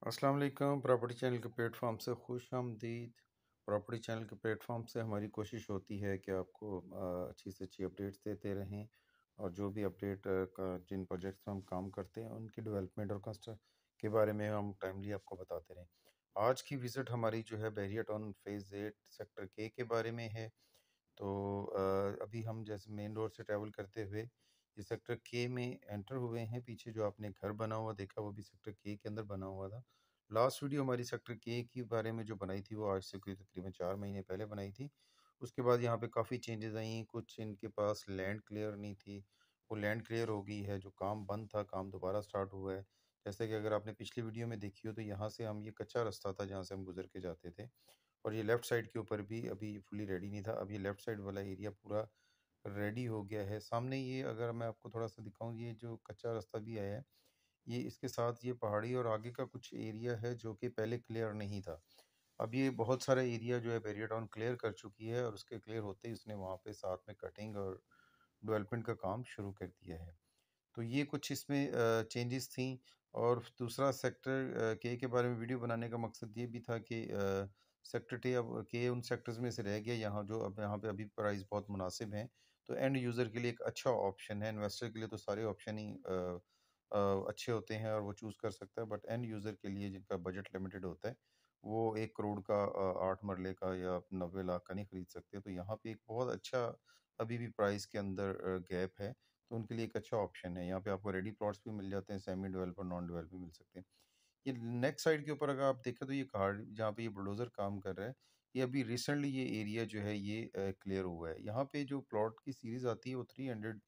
अस्सलाम वालेकुम। Property channel के प्लेटफॉर्म से खुश आमदीद। प्रॉपर्टी चैनल के प्लेटफॉर्म से हमारी कोशिश होती है कि आपको अच्छी से अच्छी अपडेट्स देते रहें और जो भी अपडेट का जिन प्रोजेक्ट्स में हम काम करते हैं उनकी डेवलपमेंट और कंस्ट्रक्ट के बारे में हम टाइमली आपको बताते रहें। आज की विज़िट हमारी जो है बहरिया टाउन फेज़ 8 सेक्टर के बारे में है। तो अभी हम जैसे मेन रोड से ट्रैवल करते हुए ये सेक्टर के में एंटर हुए हैं। पीछे जो आपने घर बना हुआ देखा वो भी सेक्टर के अंदर बना हुआ था। लास्ट वीडियो हमारी सेक्टर के बारे में जो बनाई थी वो आज से कोई तकरीबन 4 महीने पहले बनाई थी। उसके बाद यहाँ पे काफ़ी चेंजेस आई, कुछ इनके पास लैंड क्लियर नहीं थी, वो लैंड क्लियर हो गई है। जो काम बंद था, काम दोबारा स्टार्ट हुआ है। जैसे कि अगर आपने पिछली वीडियो में देखी हो तो यहाँ से हम ये कच्चा रास्ता था जहाँ से हम गुजर के जाते थे और ये लेफ़्ट साइड के ऊपर भी अभी फुली रेडी नहीं था। अब ये लेफ़्ट साइड वाला एरिया पूरा रेडी हो गया है। सामने ये अगर मैं आपको थोड़ा-सा दिखाऊँ, ये जो कच्चा रास्ता भी आया है, ये इसके साथ ये पहाड़ी और आगे का कुछ एरिया है जो कि पहले क्लियर नहीं था। अब ये बहुत सारा एरिया जो है बैरियर टाउन क्लियर कर चुकी है और उसके क्लियर होते ही उसने वहाँ पे साथ में कटिंग और डेवलपमेंट का काम शुरू कर दिया है। तो ये कुछ इसमें चेंजेस थी। और दूसरा सेक्टर के बारे में वीडियो बनाने का मकसद ये भी था कि सेक्टर टे अब के उन सेक्टर्स में से रह गया यहाँ, जो अब यहाँ पे अभी प्राइस बहुत मुनासिब हैं। तो एंड यूज़र के लिए एक अच्छा ऑप्शन है। इन्वेस्टर के लिए तो सारे ऑप्शन ही अच्छे होते हैं और वो चूज़ कर सकता है, बट एंड यूज़र के लिए जिनका बजट लिमिटेड होता है वो 1 करोड़ का 8 मरले का या 90 लाख का नहीं खरीद सकते। तो यहाँ पे एक बहुत अच्छा अभी भी प्राइस के अंदर गैप है। तो उनके लिए एक अच्छा ऑप्शन है। यहाँ पे आपको रेडी प्लॉट्स भी मिल जाते हैं, सेमी डेवलप और नॉन डेवलप भी मिल सकते हैं। ये नेक्स्ट साइड के ऊपर अगर आप देखें तो ये पहाड़ जहाँ पे ये बुलडोज़र काम कर रहा है, ये अभी रिसेंटली ये एरिया जो है ये क्लियर हुआ है। यहाँ पे जो प्लॉट की सीरीज़ आती है वो 300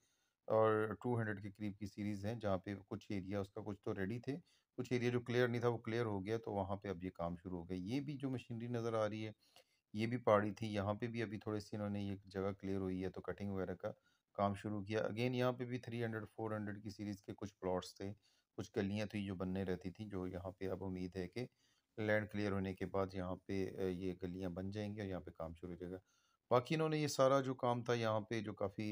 और 200 के करीब की सीरीज़ है, जहाँ पे कुछ एरिया उसका कुछ तो रेडी थे, कुछ एरिया जो क्लियर नहीं था वो क्लियर हो गया, तो वहाँ पे अब ये काम शुरू हो गया। ये भी जो मशीनरी नज़र आ रही है, ये भी पहाड़ी थी, यहाँ पे भी अभी थोड़ी-सी इन्होंने ये जगह क्लियर हुई है तो कटिंग वगैरह का काम शुरू किया। अगेन यहाँ पे भी 300, 400 की सीरीज़ के कुछ प्लॉट्स थे, कुछ गलियाँ थी जो बनने रहती थी, जो यहाँ पे अब उम्मीद है कि लैंड क्लियर होने के बाद यहाँ पे ये गलियाँ बन जाएँगी और यहाँ पे काम शुरू हो जाएगा। बाकी इन्होंने ये सारा जो काम था यहाँ पे, जो काफ़ी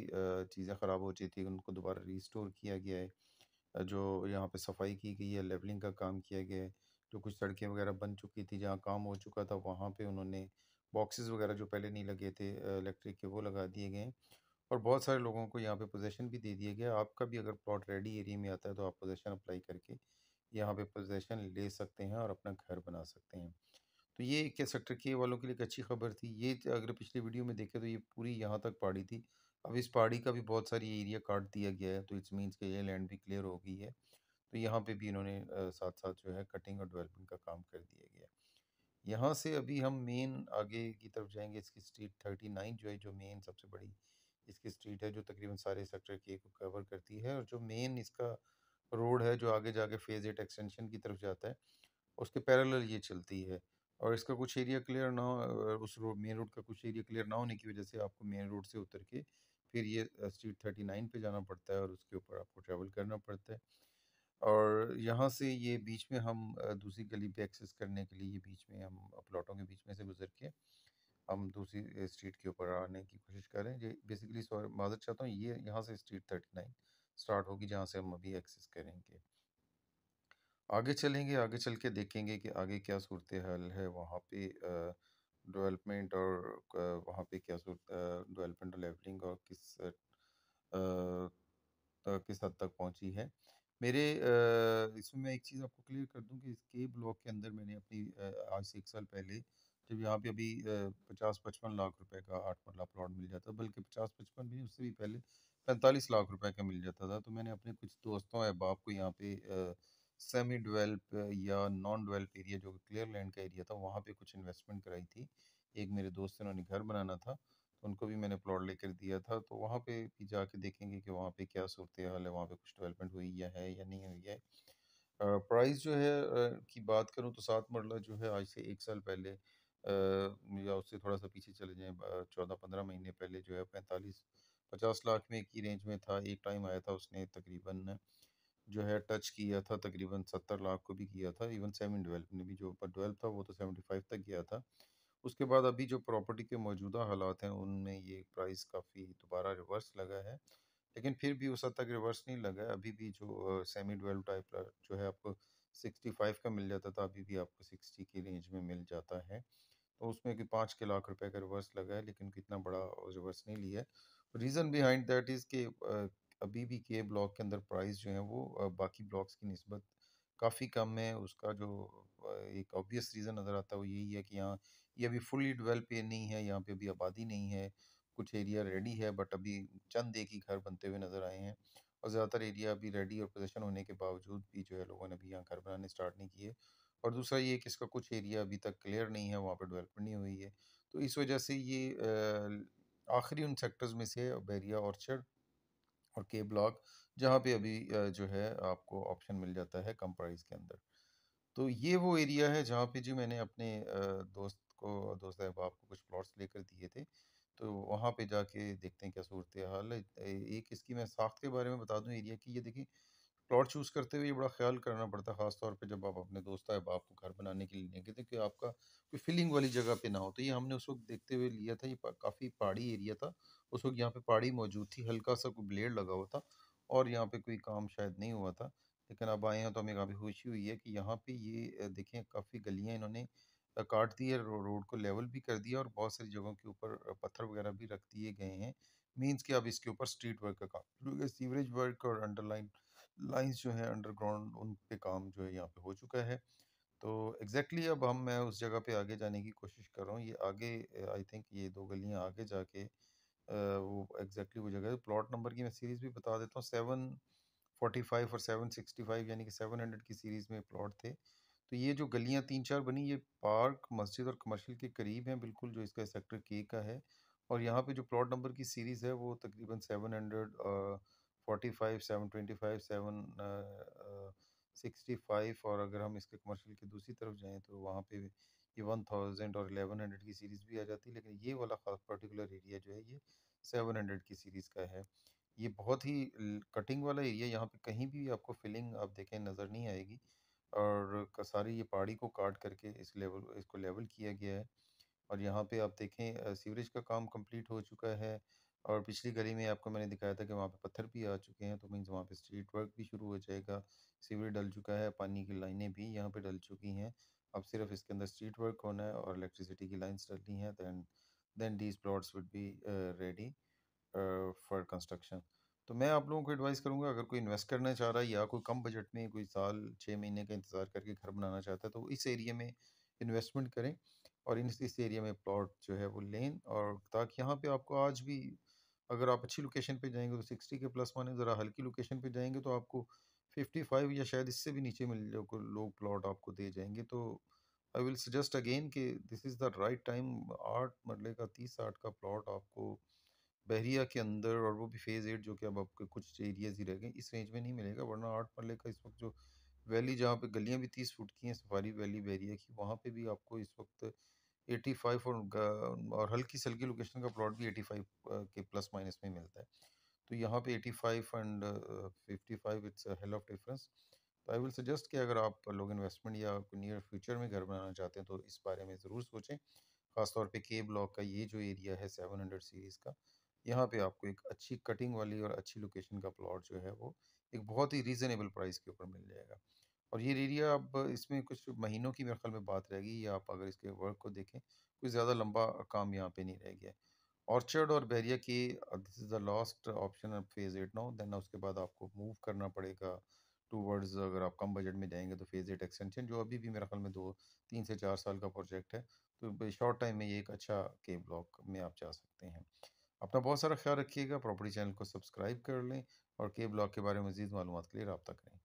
चीज़ें ख़राब हो चुकी थी, उनको दोबारा रिस्टोर किया गया है। जो यहाँ पे सफाई की गई है, लेवलिंग का काम किया गया है। जो कुछ सड़कें वगैरह बन चुकी थी, जहाँ काम हो चुका था, वहाँ पे उन्होंने बॉक्सेस वगैरह जो पहले नहीं लगे थे इलेक्ट्रिक के, वो लगा दिए गए हैं। और बहुत सारे लोगों को यहाँ पे पोज़ीशन भी दे दिया गया है। आपका भी अगर प्लॉट रेडी एरिया में आता है तो आप पोज़ीशन अप्लाई करके यहाँ पे पोज़ीशन ले सकते हैं और अपना घर बना सकते हैं। तो ये कह सकते हैं कि ये वालों के लिए एक अच्छी खबर थी। ये अगर पिछली वीडियो में देखें तो ये पूरी यहाँ तक पहाड़ी थी। अब इस पहाड़ी का भी बहुत सारी एरिया काट दिया गया है, तो इट्स मीन्स कि ये लैंड भी क्लियर हो गई है। तो यहाँ पे भी इन्होंने साथ-साथ जो है कटिंग और डेवलपमेंट का काम कर दिया गया है। यहाँ से अभी हम मेन आगे की तरफ जाएँगे। इसकी स्ट्रीट 39 जो है, जो मेन सबसे बड़ी इसकी स्ट्रीट है, जो तकरीबन सारे सेक्टर के को कवर करती है, और जो मेन इसका रोड है, जो आगे जाके फ़ेज़ 8 एक्सटेंशन की तरफ जाता है, उसके पैरेलल ये चलती है। और इसका कुछ एरिया क्लियर ना हो, उस रोड मेन रोड का कुछ एरिया क्लियर ना होने की वजह से आपको मेन रोड से उतर के फिर ये स्ट्रीट 39 पे जाना पड़ता है और उसके ऊपर आपको ट्रैवल करना पड़ता है। और यहाँ से ये बीच में हम दूसरी गली पे एक्सेस करने के लिए ये बीच में हम प्लॉटों के बीच में से गुज़र के हम दूसरी स्ट्रीट के ऊपर आने की कोशिश कर रहे हैं। ये बेसिकली सॉरी माज़रत चाहता हूँ, ये यहाँ से स्ट्रीट 39 स्टार्ट होगी जहाँ से हम अभी एक्सेस करेंगे। आगे चलेंगे, आगे चल के देखेंगे कि आगे क्या सूरत-ए-हाल है वहाँ पे डेवलपमेंट और वहाँ पे क्या डेवलपमेंट और लेवलिंग और किस हद तक पहुँची है। मेरे इसमें मैं एक चीज़ आपको क्लियर कर दूँ कि इस के ब्लॉक के अंदर मैंने अपनी आज से 1 साल पहले, जब यहाँ पे अभी 50-55 लाख रुपए का 8 मरला प्लॉट मिल जाता, बल्कि 50-55 भी नहीं, उससे भी पहले 45 लाख रुपए का मिल जाता था। तो मैंने अपने कुछ दोस्तों अहबाब को यहाँ पे सेमी डेवलप या नॉन डेवलप एरिया, जो क्लियर लैंड का एरिया था, वहाँ पे कुछ इन्वेस्टमेंट कराई थी। एक मेरे दोस्त थे, उन्होंने घर बनाना था, तो उनको भी मैंने प्लॉट लेकर दिया था। तो वहाँ पे भी जाके देखेंगे कि वहाँ पे क्या सूरत-ए-हाल है, वहाँ पे कुछ डेवलपमेंट हुई या नहीं हुई है। प्राइस जो है की बात करूँ तो 7 मरला जो है आज से 1 साल पहले या उससे थोड़ा-सा पीछे चले जाएँ, 14-15 महीने पहले जो है 45-50 लाख में की रेंज में था। एक टाइम आया था उसने तकरीबन जो है टच किया था, तकरीबन 70 लाख को भी किया था। इवन सेमी डेवलप ने भी, जो पर डेवलप था वो तो 75 तक गया था। उसके बाद अभी जो प्रॉपर्टी के मौजूदा हालात हैं उनमें ये प्राइस काफ़ी दोबारा रिवर्स लगा है। लेकिन फिर भी उस हद तक रिवर्स नहीं लगा है। अभी भी जो सेमी डेवलप टाइप जो है आपको 65 का मिल जाता था, अभी भी आपको 60 की रेंज में मिल जाता है। तो उसमें कि 5 के लाख रुपए का रिवर्स लगा है, लेकिन इतना बड़ा रिवर्स नहीं लिया है। रीज़न बिहाइंड दैट इज़ कि अभी भी के ब्लॉक के अंदर प्राइस जो है वो बाकी ब्लॉक्स की निस्बत काफ़ी कम है। उसका जो एक ऑब्वियस रीज़न नज़र आता है वो यही है कि यहाँ ये अभी फुली डेवलप ये नहीं है, यहाँ पे अभी आबादी नहीं है। कुछ एरिया रेडी है बट अभी चंद एक ही घर बनते हुए नज़र आए हैं, और ज़्यादातर एरिया अभी रेडी और पोजीशन होने के बावजूद भी जो है लोगों ने अभी यहाँ घर बनाने स्टार्ट नहीं किए। और दूसरा ये कि इसका कुछ एरिया अभी तक क्लियर नहीं है, वहाँ पे डेवलपमेंट नहीं हुई है। तो इस वजह से ये आखिरी उन सेक्टर्स में से बैरिया ऑर्चर्ड और के ब्लॉक, जहाँ पे अभी जो है आपको ऑप्शन मिल जाता है कम प्राइस के अंदर। तो ये वो एरिया है जहाँ पे जी मैंने अपने दोस्त अहबाब को कुछ प्लॉट्स लेकर दिए थे। तो वहाँ पे जाके देखते हैं क्या सूरत हाल है। एक इसकी मैं साख्त के बारे में बता दूं एरिया की। ये देखिए, प्लॉट चूज़ करते हुए ये बड़ा ख़्याल करना पड़ता है, ख़ास तौर पे जब आप अपने दोस्त अहबाब को घर बनाने के लिए लेंगे, तो कि आपका कोई फीलिंग वाली जगह पे ना हो। तो ये हमने उस वक़्त देखते हुए लिया था, ये काफ़ी पहाड़ी एरिया था। उस वक़्त यहाँ पे पहाड़ी मौजूद थी, हल्का-सा कोई ब्लेड लगा हुआ था और यहाँ पे कोई काम शायद नहीं हुआ था। लेकिन अब आए हैं तो हमें काफ़ी खुशी हुई है कि यहाँ पे ये देखें, काफ़ी गलियाँ इन्होंने काट दी है, रोड को लेवल भी कर दिया और बहुत सारी जगहों के ऊपर पत्थर वगैरह भी रख दिए गए हैं। मीन्स कि अब इसके ऊपर स्ट्रीट वर्क का काम शुरू हो गया। सीवरेज वर्क और अंडरलाइन लाइंस जो हैं अंडरग्राउंड, उन पे काम जो है यहाँ पे हो चुका है। तो एग्जैक्टली अब मैं उस जगह पे आगे जाने की कोशिश कर रहा हूँ। ये आगे आई थिंक ये 2 गलियाँ आगे जाके वो एग्जैक्टली वो जगह है। प्लॉट नंबर की मैं सीरीज़ भी बता देता हूँ, 745 और 765, यानी कि 700 की सीरीज़ में प्लॉट थे। तो ये जो गलियाँ 3-4 बनी, ये पार्क, मस्जिद और कमर्शियल के करीब हैं बिल्कुल, जो इसका सेक्टर के का है। और यहाँ पे जो प्लॉट नंबर की सीरीज़ है वो तकरीबन 745, 725, 765, और अगर हम इसके कमर्शियल की दूसरी तरफ जाएँ तो वहाँ पे ये 1000 और 1100 की सीरीज़ भी आ जाती है। लेकिन ये वाला ख़ास पर्टिकुलर एरिया जो है ये 700 की सीरीज़ का है। ये बहुत ही कटिंग वाला एरिया, यहाँ पे कहीं भी आपको फिलिंग आप देखें नज़र नहीं आएगी। और सारी ये पहाड़ी को काट करके इसको लेवल किया गया है। और यहाँ पे आप देखें सीवरेज का काम कंप्लीट हो चुका है। और पिछली गली में आपको मैंने दिखाया था कि वहाँ पे पत्थर भी आ चुके हैं, तो मीन्स वहाँ पे स्ट्रीट वर्क भी शुरू हो जाएगा। सीवरेज डल चुका है, पानी की लाइनें भी यहाँ पे डल चुकी हैं। अब सिर्फ इसके अंदर स्ट्रीट वर्क होना है और इलेक्ट्रिसिटी की लाइंस डलनी है। Then these plots would be ready for construction. तो मैं आप लोगों को एडवाइस करूंगा, अगर कोई इन्वेस्ट करना चाह रहा है या कोई कम बजट में कोई साल 6 महीने का इंतज़ार करके घर बनाना चाहता है, तो इस एरिया में इन्वेस्टमेंट करें और इस एरिया में प्लॉट जो है वो लें। और ताकि यहाँ पे आपको आज भी, अगर आप अच्छी लोकेशन पे जाएंगे तो 60 के प्लस माने, ज़रा हल्की लोकेशन पे जाएंगे तो आपको 55 या शायद इससे भी नीचे मिल लोग प्लॉट आपको दे जाएंगे। तो आई विल सजेस्ट अगेन कि this is the right time. 8 मरले का 30-60 का प्लॉट आपको बहरिया के अंदर, और वो भी फ़ेज़ 8, जो कि अब आपके कुछ एरियाज़ ही रह गए, इस रेंज में नहीं मिलेगा। वरना 8 मरले का इस वक्त जो वैली, जहाँ पे गलियाँ भी 30 फुट की हैं, सफारी वैली बहरिया की, वहाँ पे भी आपको इस वक्त 85 और हल्की से हल्की लोकेशन का प्लॉट भी 85 के प्लस माइनस में मिलता है। तो यहाँ पे 85 and 55, it's a hell of difference. तो आई विल सजेस्ट कि अगर आप लोग इन्वेस्टमेंट या नियर फ्यूचर में घर बनाना चाहते हैं तो इस बारे में ज़रूर सोचें। ख़ासतौर पे के ब्लॉक का ये जो एरिया है 700 सीरीज़ का, यहाँ पे आपको एक अच्छी कटिंग वाली और अच्छी लोकेशन का प्लॉट जो है वो एक बहुत ही रीज़नेबल प्राइस के ऊपर मिल जाएगा। और ये एरिया, अब इसमें कुछ महीनों की मेरे ख्याल में बात रहेगी, या आप अगर इसके वर्क को देखें, कोई ज़्यादा लंबा काम यहाँ पे नहीं रह गया है। ऑर्चर्ड और बहरिया की this is the last option of phase 8 now. Then उसके बाद आपको मूव करना पड़ेगा टूवर्ड्स, अगर आप कम बजट में जाएँगे तो फेज़ 8 एक्सटेंशन, जो अभी भी मेरे ख्याल में 2 3 से 4 साल का प्रोजेक्ट है। तो शॉर्ट टाइम में ये एक अच्छा के ब्लॉक में आप जा सकते हैं। अपना बहुत सारा ख्याल रखिएगा, प्रॉपर्टी चैनल को सब्सक्राइब कर लें और के ब्लॉक के बारे में मज़ीद मालूमात के लिए रब्ता करें।